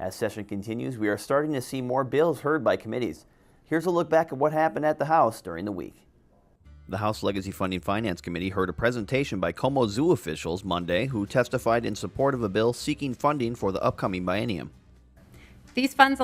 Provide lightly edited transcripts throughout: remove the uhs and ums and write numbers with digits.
As session continues, we are starting to see more bills heard by committees. Here's a look back at what happened at the House during the week. The House Legacy Funding Finance Committee heard a presentation by Como Zoo officials Monday who testified in support of a bill seeking funding for the upcoming biennium. These funds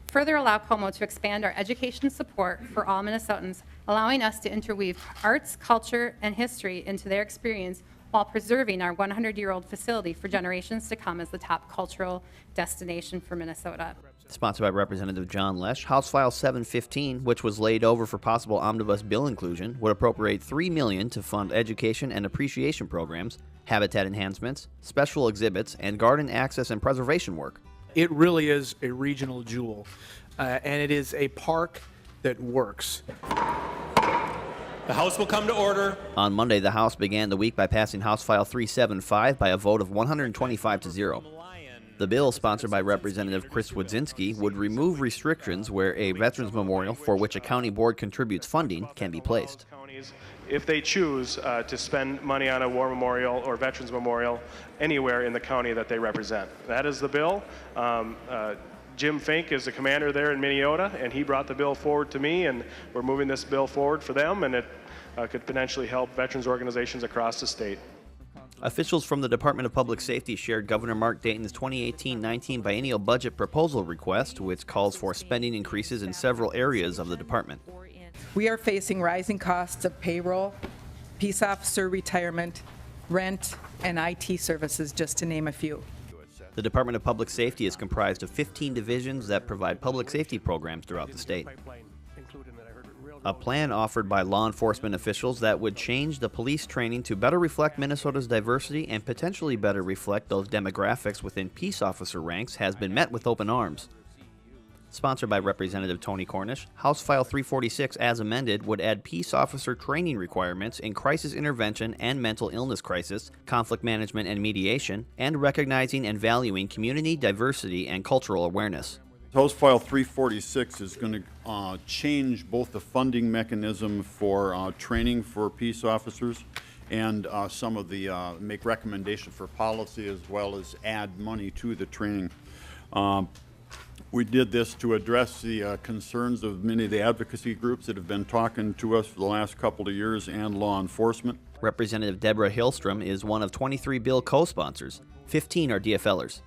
further allow Como to expand our education support for all Minnesotans, allowing us to interweave arts, culture, and history into their experience while preserving our 100-year-old facility for generations to come as the top cultural destination for Minnesota. Sponsored by Representative John Lesch, House File 715, which was laid over for possible omnibus bill inclusion, would appropriate $3 million to fund education and appreciation programs, habitat enhancements, special exhibits, and garden access and preservation work. It really is a regional jewel, and it is a park that works. The House will come to order. On Monday, the House began the week by passing House File 375 by a vote of 125 to 0. The bill, sponsored by Representative Chris Wodzinski, would remove restrictions where a veterans memorial for which a county board contributes funding can be placed. If they choose to spend money on a war memorial or veterans memorial anywhere in the county that they represent. That is the bill. Jim Fink is the commander there in Minneota, and he brought the bill forward to me, and we're moving this bill forward for them, and it could potentially help veterans organizations across the state. Officials from the Department of Public Safety shared Governor Mark Dayton's 2018-19 biennial budget proposal request, which calls for spending increases in several areas of the department. We are facing rising costs of payroll, peace officer retirement, rent, and IT services, just to name a few. The Department of Public Safety is comprised of 15 divisions that provide public safety programs throughout the state. A plan offered by law enforcement officials that would change the police training to better reflect Minnesota's diversity and potentially better reflect those demographics within peace officer ranks has been met with open arms. Sponsored by Representative Tony Cornish, House File 346 as amended would add peace officer training requirements in crisis intervention and mental illness crisis, conflict management and mediation, and recognizing and valuing community diversity and cultural awareness. House File 346 is going to change both the funding mechanism for training for peace officers and some of the make recommendations for policy, as well as add money to the training. We did this to address the concerns of many of the advocacy groups that have been talking to us for the last couple of years and law enforcement. Representative Deborah Hillstrom is one of 23 bill co-sponsors. 15 are DFLers.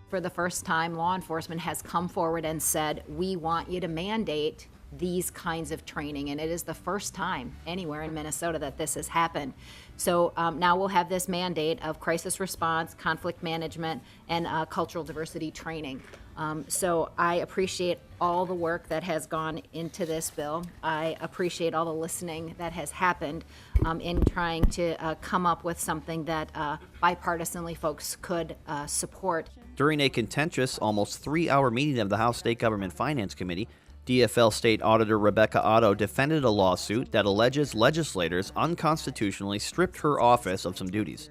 For the first time, law enforcement has come forward and said, we want you to mandate these kinds of training, and it is the first time anywhere in Minnesota that this has happened. So now we'll have this mandate of crisis response, conflict management, and cultural diversity training. So I appreciate all the work that has gone into this bill. I appreciate all the listening that has happened in trying to come up with something that bipartisanly folks could support. During a contentious, almost 3-hour meeting of the House State Government Finance Committee, DFL State Auditor Rebecca Otto defended a lawsuit that alleges legislators unconstitutionally stripped her office of some duties.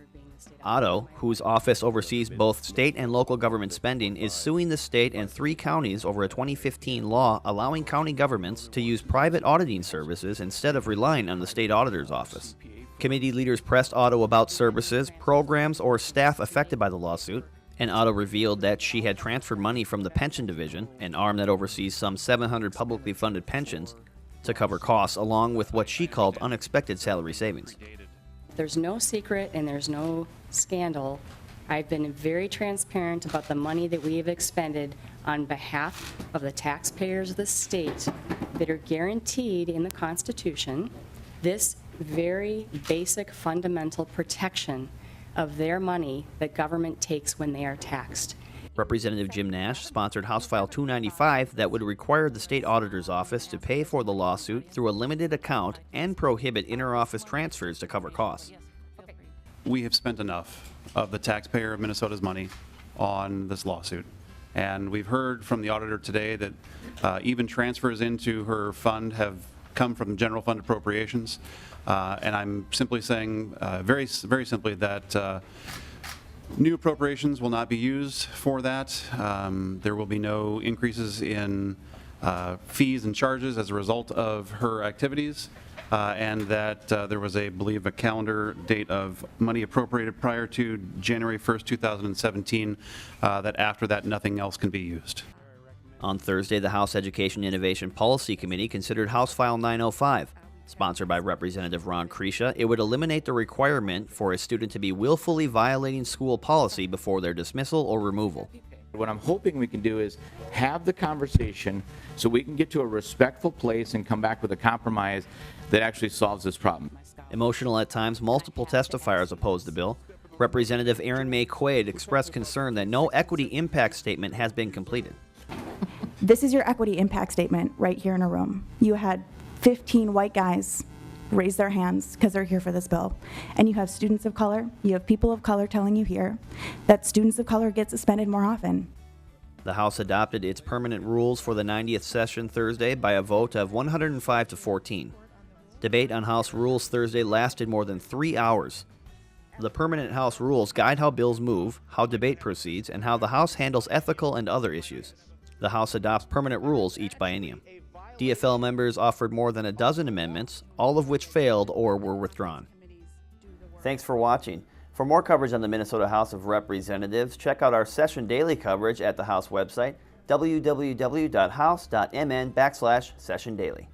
Otto, whose office oversees both state and local government spending, is suing the state and 3 counties over a 2015 law allowing county governments to use private auditing services instead of relying on the state auditor's office. Committee leaders pressed Otto about services, programs, or staff affected by the lawsuit, and Otto revealed that she had transferred money from the Pension Division, an arm that oversees some 700 publicly funded pensions, to cover costs along with what she called unexpected salary savings. There's no secret and there's no scandal. I've been very transparent about the money that we have expended on behalf of the taxpayers of the state that are guaranteed in the Constitution this very basic fundamental protection of their money that government takes when they are taxed. Representative Jim Nash sponsored House File 295 that would require the state auditor's office to pay for the lawsuit through a limited account and prohibit inter-office transfers to cover costs. We have spent enough of the taxpayer of Minnesota's money on this lawsuit. And we've heard from the auditor today that even transfers into her fund have come from general fund appropriations. And I'm simply saying very simply that new appropriations will not be used for that. There will be no increases in fees and charges as a result of her activities. and that there was, I believe, a calendar date of money appropriated prior to January 1st, 2017, that after that, nothing else can be used. On Thursday, the House Education Innovation Policy Committee considered House File 905. Sponsored by Representative Ron Kresha, it would eliminate the requirement for a student to be willfully violating school policy before their dismissal or removal. What I'm hoping we can do is have the conversation so we can get to a respectful place and come back with a compromise that actually solves this problem. Emotional at times, multiple testifiers opposed the bill. Representative Erin May Quaid expressed concern that no equity impact statement has been completed. This is your equity impact statement right here in a room. You had 15 white guys raise their hands because they're here for this bill. And you have students of color, you have people of color telling you here that students of color get suspended more often. The House adopted its permanent rules for the 90th session Thursday by a vote of 105 to 14. Debate on House rules Thursday lasted more than 3 hours. The permanent House rules guide how bills move, how debate proceeds, and how the House handles ethical and other issues. The House adopts permanent rules each biennium. DFL members offered more than a dozen amendments, all of which failed or were withdrawn. Thanks for watching. For more coverage on the Minnesota House of Representatives, check out our session daily coverage at the House website, www.house.mn/sessiondaily.